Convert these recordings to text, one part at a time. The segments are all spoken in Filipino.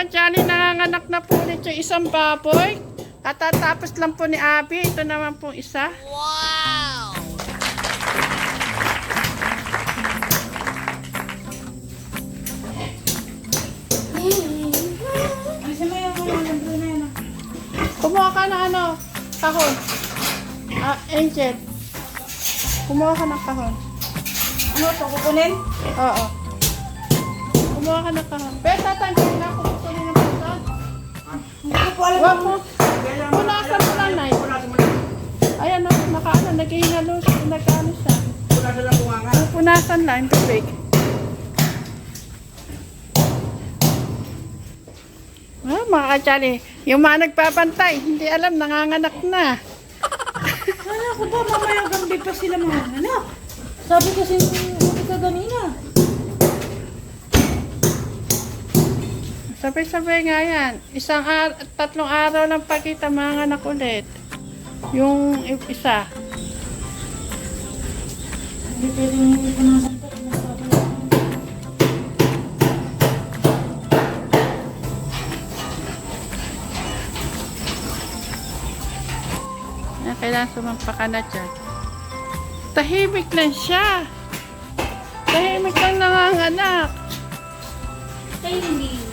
ka-Jolly, nanganganak na po ulit yung isang baboy. Katatapos lang po ni Abby. Ito naman po isa. Wow! Kumuha ka ng ano? Kahon. Angel. Kumuha ka ng kahon. Ano ito? Kukunin? Oo. Kumuha ka ng kahon. Pero tatanggalin na kung gusto nyo ng puson. Hindi ko po alam. Huwag mo. Punasan mo lang, Nay. Ayan o, nakaano, naghihingalo siya. Nagkaano siya. Punasan lang, tubig. Mga ka-Jolly, yung mga nagpapantay, hindi alam, nanganganak na. Ano ko ba? Mamaya gabi pa sila mga anak. Sabi kasi hindi ka ganina. Sabay-sabay nga yan. Tatlong araw lang pakita mga anak ulit. Yung isa. Hindi pwedeng hindi ko nasan ito. Kailangan sumampa ka na dyan. Tahimik lang siya. Tahimik lang nanganganak. Hindi.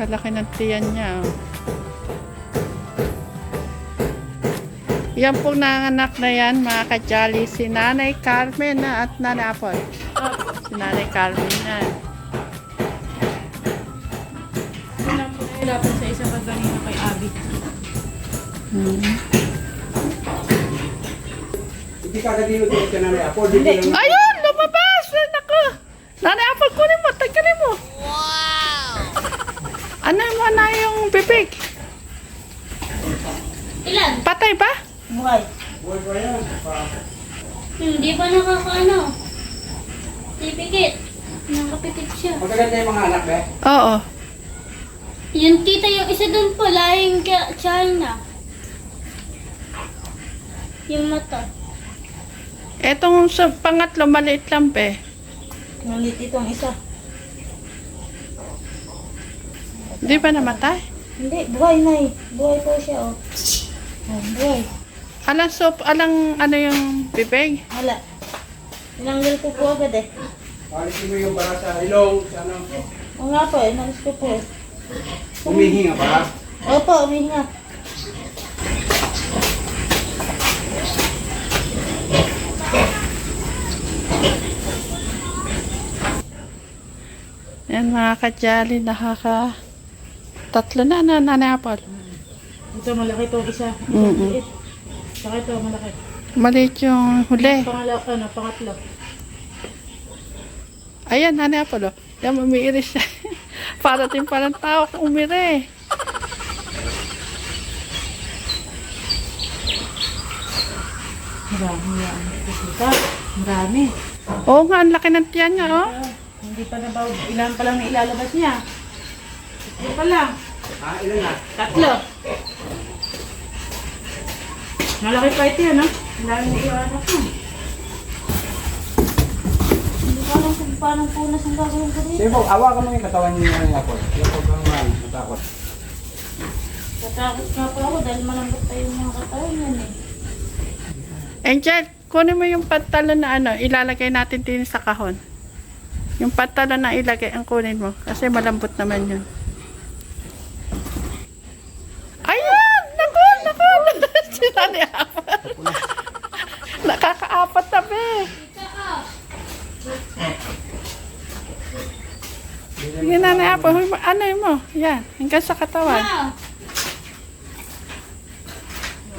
Kalaki ng tiyan niya. Oh. Yan pong nanganak na yan, mga ka-Jolly. Si Nanay Carmen na at Nanay Apple. Si Nanay Carmen na. Wala po nahirapan sa isa pag ganina kay Abby. Hindi ka agad dito ka na ako. Ayun! Lumabas! Naku! Nanay Apple, kunin mo. Tagkalin mo. Wow! Ano mo na yung bibig? Ilan? Patay ba? Buhay. Buhay pa yan. Hindi pa nakakaano. Tipikit. Nakapikit siya. Magaganda yung mga anak, be. Oo. Yung tita yung isa dun po, lahing China. Yung mata. Etong sa pangatlo, maliit lang pe. Nalit itong isa. Di ba namatay? Hindi, buhay na eh. Buhay po siya oh. Oh, buhay. Alang soup, alang ano yung bibig? Hala. Tinanggal ko po agad eh. Palisin mo yung bara sa ilong. Sa ano. Oo nga po eh, nalis ko po eh. Humihinga pa. Opo, umihinga. Yan mga ka-Jolly, tatlo na Nanay Apple. Ito malaki itong isa. Mm-mm. Saka ito malaki. Maliit yung huli. Pangatlo. Ayan, Nanay Apple. Oh. Yan, umiiris siya. Parating parang tao kung umiri. Marami yan. Kita. Marami. Oo nga, ang laki ng tiyan niya, oh. Hindi pa na ba, ilan pa lang na ilalabas niya. Ito pa lang. Ilan na? 3. Malaki pa ito yan, no? Ang dami na iwanak mo. Hindi pa lang kung paano punas ang gagawin ko dito. Sige po, awa ka mo yung katawan niyo ng apple. Yung po kang matakot. Tatakot nga po ako dahil malambot pa yung mga katawan yan eh. Angel, kunin mo yung pantalon na ano, ilalagay natin din sa kahon. Yung pantalon na ilagay, ang kunin mo. Kasi malambot naman yun. Ayan! Naku! Si Nanay Apple. Nakakaapat na be. Sige, Nanay Apple. Ano yun mo? Yan. Hanggang sa katawan.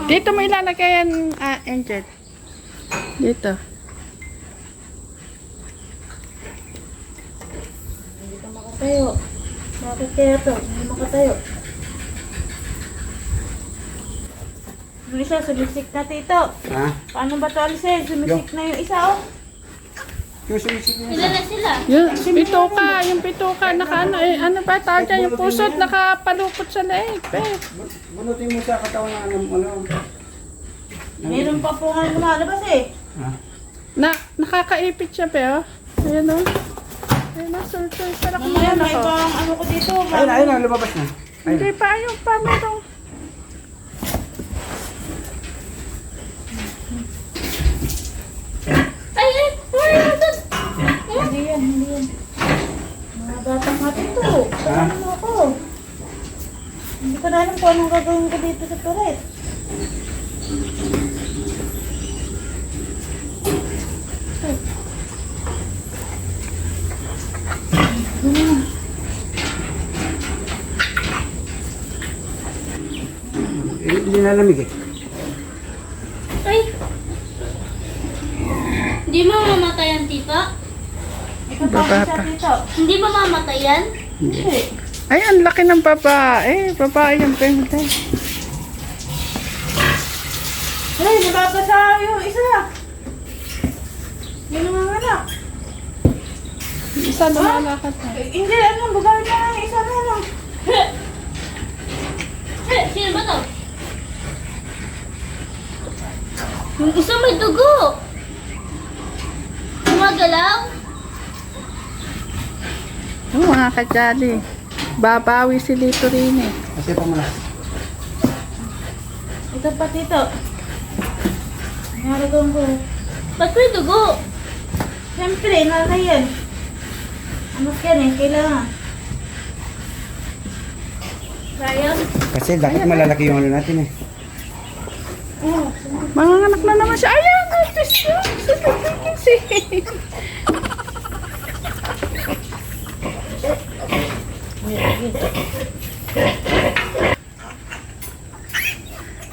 Dito mo ilalagay yan, Angel. Dito. Hindi ka makatayo. Bakit kaya to? Hindi makatayo. Yung isa, sumisik na tito. Ha? Paano ba to alisin? Sumisik na yung isa oh. Yung sumisip niya. Ilan na sila? Yung pituka, naka ano, ano ba tawag dyan? Yung pusot, nakapalupot sa leeg. Bunutin mo sa katawan ng ano. Meron pa po nga lumalabas eh. Ha? Nakakaipit siya, pe, oh. Ayan, oh. Ayan, oh. Sultan. Sarap mo Mamaya yan may ako. ibang ano ko dito. Ayun, ayun, lumabas na. Hindi Ayun. pa, ayun pa, merong. Ay, ay, ay, doon. Hindi yan, hindi yan. Mga batang nga dito. Ha? Ano ako? Hindi ko na alam kung anong gagawin ko dito sa turret. Hindi nalamig eh. Ay. Hindi mamamatay yan, tita? Ikaw pa Baba siya pa. dito. Hindi mamamatay yan? Hindi. Ay, ang laki ng babae. Babae yung pwede. Ay, nababasa yung isa. Yung mga anak. Isa lumalakad na. Hindi, ano, bugawin na nga yung isa na lang. Sino ba to? Yung isa may dugo. Gumagalaw? Oh, mga kajali. Babawi si Lito rin eh. Kasi pa muna. Ito pa dito. Naragawin ko. Ba't may dugo? Siyempre, nanay yan. Anak yan eh, kailangan. Ryan? Kasi dapat malalaki yung ano natin eh. Oh, Mga anak na naman siya. Ayan, artist yun. Si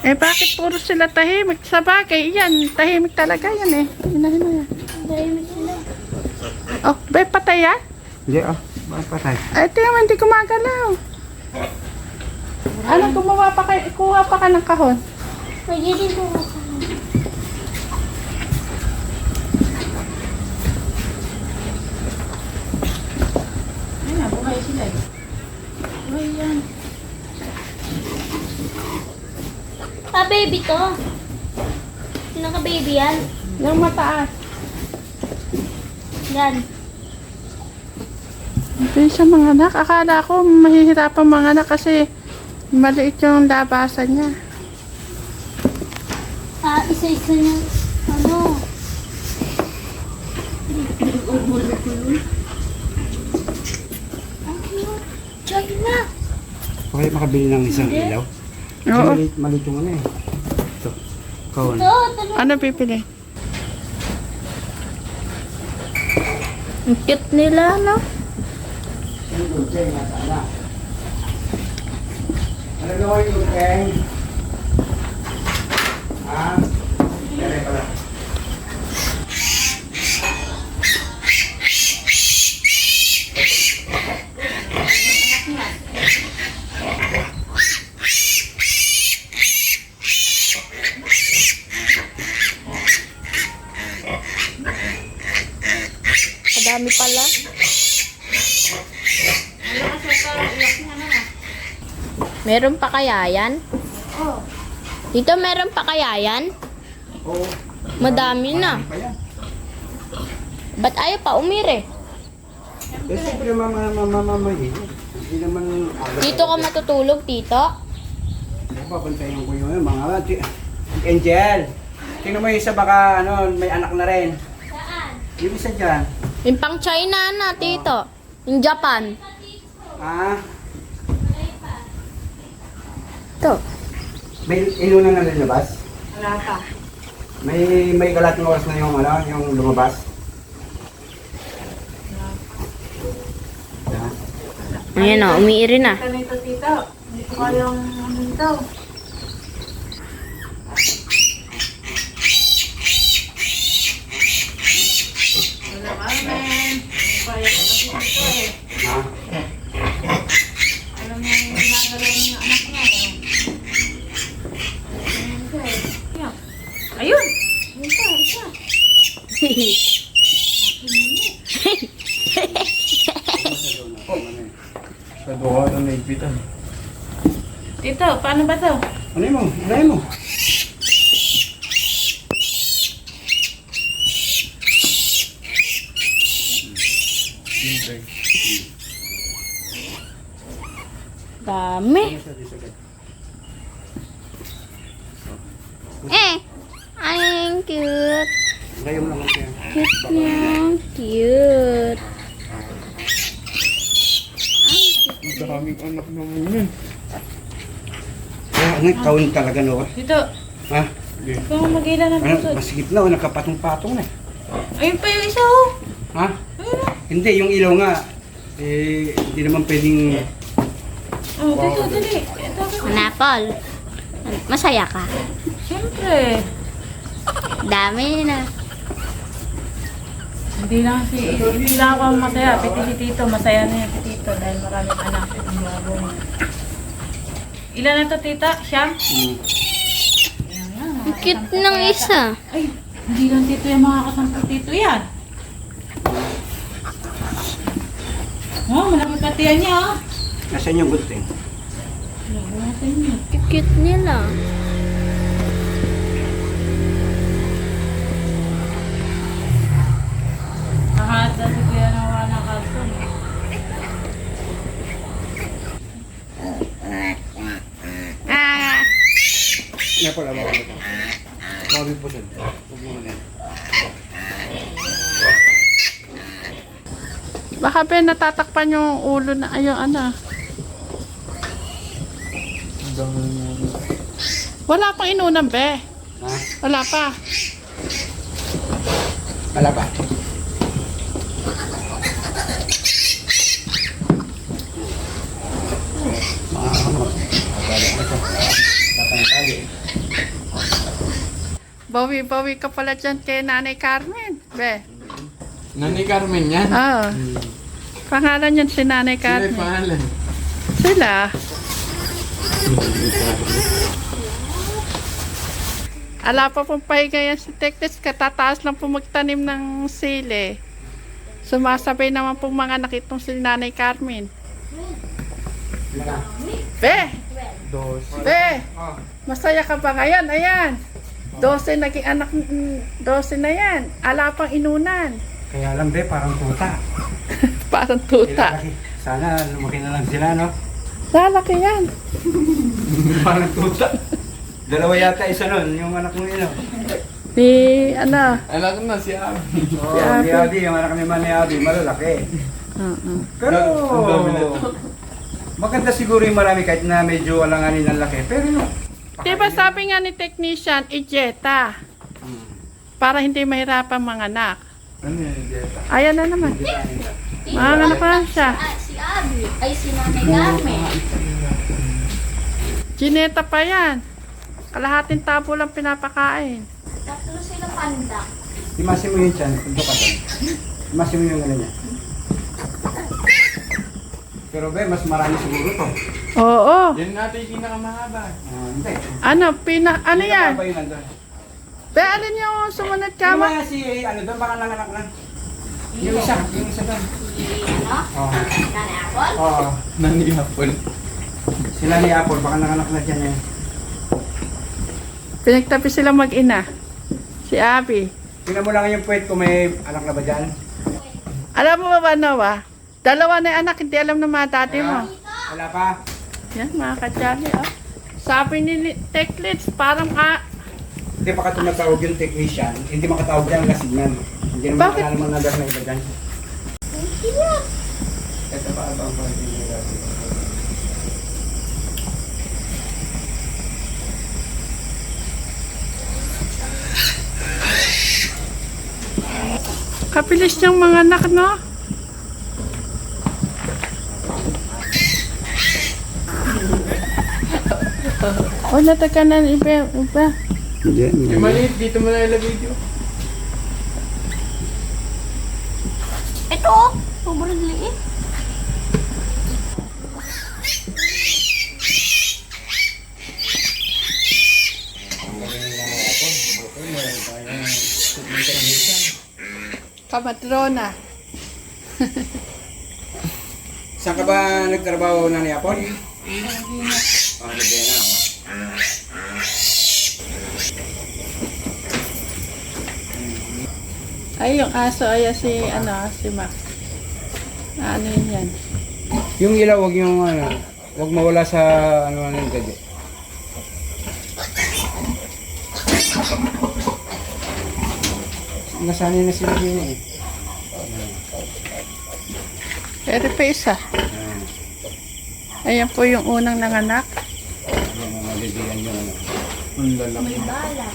Eh, bakit puro sila tahimik? Sa bagay, yan. Tahimik talaga yan eh. Inahin mo yan. Tahimik sila. Oh, bay, patay yan? Hindi ah. Bakit patay? Ay, tingnan mo, hindi gumagalaw. Ano, gumawa pa kayo? Kuha pa ka ng kahon. Pwede din po. ayun na, buhay sila eh. Ay, yan. Baby to. Sino ka baby yan? Yung mataas. Yan. Hindi siya mga anak. Akala ko mahihirapan mga anak kasi maliit yung labasan niya. Ah, isa-isa niya. Ano? Ang cute. China. Okay, makabili ng isang ilaw. Oo. Maliit yung ano eh. Ito. Kawan. Ito, tanong. Ano pipili? Ang cute nila, no? Ano gawin yung Keng? Ha? Kaya pala. Madami pala. Meron pa kaya yan? Oh, Dito meron pa kaya yan? Oo. Madami na. Pa yan. Ba't ayaw pa umire? Eh, siyempre mamamahin. Hindi naman agad. Dito ka matutulog, tito? Papantayin ko yung mga Angel. Tingnan mo yung isa baka ano, may anak na rin. Saan? Yung isa dyan. Yung pang China na, tito. Yung Japan. Ah, Ito. may iluna na lumabas. wala pa. May kalating oras na yung ano, yung lumabas. Yeah. Ayan o, umiiri na. Ito nito, tito. Hindi ko kayang ano ito. Wala ka, men. Kaya ko kasi ito eh. Ha? Alam mo yung ginagalaw ng anak niya eh. Ayun siya eh. Yan. Ayun! Ayun pa, isa. Sa duha ito na ipitan. Tito, paano ba to? Ano mo? Ano mo? Dami. Ay, ang cute. Gayong naman siya. Cute niya. Cute. Daming anak naman yun. Ano, kaun talaga, no? Dito. Ha? Ikaw ang mag-ilan ng Ano, pusod. masigit na, nakapatong-patong na. Ayun pa yung isa oh. Ha? Ayun oh. Hindi, yung ilaw nga, hindi naman pwedeng... Oh, dito, dali. Ito, Manapol. Masaya ka. siyempre. Dami na. Hindi lang ako masaya. Piti si Tito, masaya na yan si Tito dahil maraming anak. Ang bago niya. Ilan na to, Tita? Siyam? Ayan nga, mga Cute kasampu ng pa yata. isa. Ay, hindi lang Tito yung mga kasampu Tito yan. Oh, malaki pati yan niya oh. Nasaan yung good thing? Malaki natin niya. Cute nila. Nakahanda si Kuya ng wala kalson. Nga pala, baka ito. Mabig po siya. Huwag mo na yan. Baka ba natatakpan yung ulo na, ayun, ano. Wala pang inunan, be. Ha? Wala pa. Wala ba? Bawi-bawi ka pala dyan kay Nanay Carmen, be. Nanay Carmen yan. Oo. Pangalan yan si Nanay Sino yung Carmen. pangalan? Sila. Ala pa pong pahinga yan si Tekles, katataas lang po magtanim ng sili. Sumasabay naman pong mga nakitong si Nanay Carmen. Be! Be! Masaya ka ba ngayon? Ayan! 12 naging anak, 12 na yan. Ala pang inunan. Kaya lang, be, parang tuta. Parang tuta. Laki. Sana lumaki na lang sila, no? Lalaki yan. Parang tuta. Dalawa yata isa nun, yung anak mo ino. Ni, ano, Anak na si Abby. Oo, ni Abby, yung anak ni Manny Abby, malalaki. Pero, Ang dami na to. maganda siguro yung marami kahit na medyo alanganin ng laki. Pero yung... diba sabi nga ni technician, ijeta. Para hindi mahirapan mga anak. Ano yun, Jetta? Ayan na naman. Mga anak na lang siya. Si Abby. Ay, si Nanay Carmen. Gineta pa yan. Kalahating tabo lang pinapakain. Tatlo sila pandak. Imasin mo yun dyan, punto ka doon. Imasin mo yung ano niya. Pero be, mas marami siguro to. Oo. Yan natin yung pinakamahaba. Hindi. Ano, ano Hindi yan? na pa yun nandun. Be, alin yung sumunod Yung kama? mga si, ano doon, baka nanganak na. Yung isa doon. Ano? Oo. Nanay Apple? Oo. Nangyapon. Sila ni Apple, baka nanganak na dyan eh. Pinagtabi sila mag-ina. Si Abby. Tingnan mo lang yung puwet kung may anak na ba dyan. Alam mo ba, Noah? Dalawa na yung anak, hindi alam ng mga daddy mo. Wala pa. Yan, mga kadyali, oh. Sabi ni Teklits, parang Hindi pa ka tumatawag yung technician. Hindi makatawag dyan ang kasignan. Hindi naman Bakit? makakala mga nagar na iba dyan. Ito pa abang pa. kapilis niyang mga anak, no? O, nataganan iba. Yung maliit, dito mo na ilagay dito. Ito oh. Sobrang liit. Kamadrona. Saan ka ba nagtrabaho na ni Apple? Oh, Lagena. Ay, yung aso, ay si, si Max. Ano yun yan? Yung ilaw, wag yung ano, wag mawala sa ano yung gadget. Nasanay na sila din eh. Pero pa isa. Ayan po yung unang nanganak. Yan ang malidian yung ano. Ang lalaki. May bala.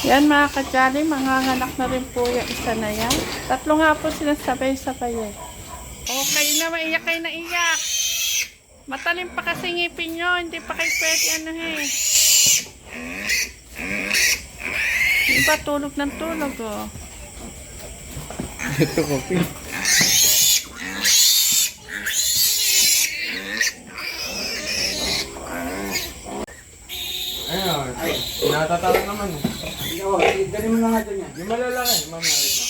Yan mga kajali, manganganak na rin po yung isa na yan. Tatlo nga po sila sabay-sabay eh. Okay na, maiyak kayo na iyak. Matalim pa kasi ngipin nyo, hindi pa kayo pwede ano eh. Iba tulog ng tulog oh. Ito ko, Pin. Ayun, natatakot naman eh. Oo, dali mo na nga dun yan. Yung malalaki, mamalit na.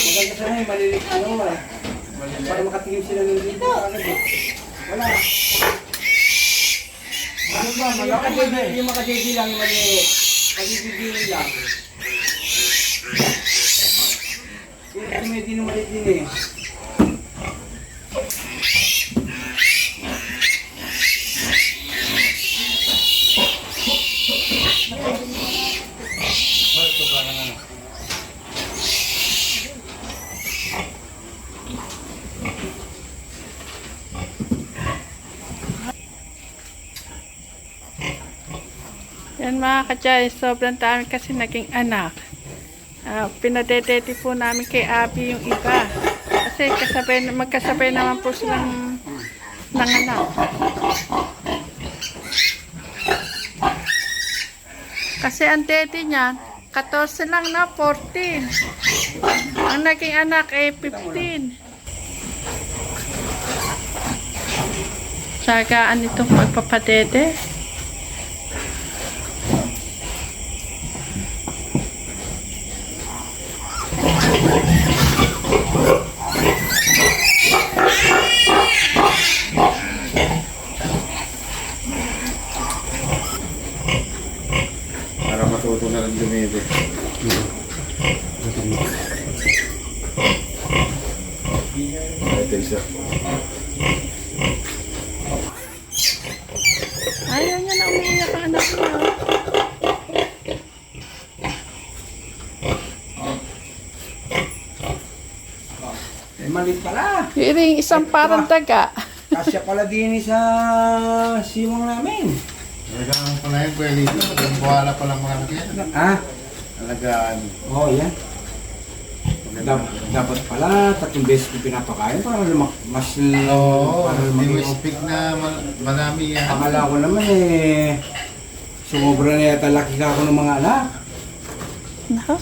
Maganda sana yung malilit ano eh. Para makatingin sila ng dito. Agad eh. Wala. Ano ba? Yung makadedi lang yung maliit. Pagigigilin lang. Yung medyo yung maliit din eh. Yan mga kajali, sobrang dami kasi naging anak. Pinadedete po namin kay Abby yung iba. Kasi magkasabay naman po silang nanganak. Kasi ang dede niya, 14 lang na, 14. Ang naging anak ay 15. Sagaan itong pagpapadede. Para matuto na rin dumede. Ito isa. Ayaw niya na umiiyak ang anak niya. Eh, maliit pala. Yung isang parang daga. Kasya pala din sa siwang namin. Talagang pala yung pwede ito. Ang buhala pa lang mga nakita. Ah? Talagaan. Oo, yan. Dapat pala, 3 beses ko pinapakain para mas Oo, para hindi mo maging- speak na marami yan. Akala ko naman eh, sumobra na yata laki ka ako ng mga anak. Nako.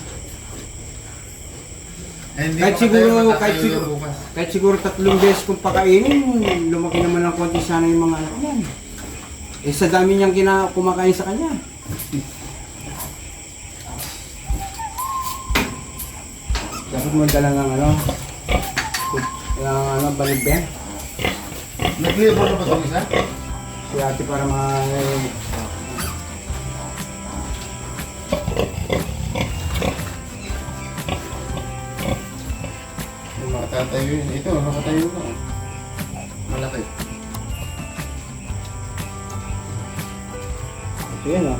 Eh, hindi Kahit pa siguro, tayo kahit matatayo siguro, bukas. kahit siguro 3 beses kong pakainin, lumaki naman ng konti sana yung mga anak yan. Eh sa dami niyang kumakain sa kanya. Dapat mo dala ng balibbe. Nag-clear mo na ba itong isa? Si ate para Makatatayo yun. Ito, nakatayo na. Malaki. ito yan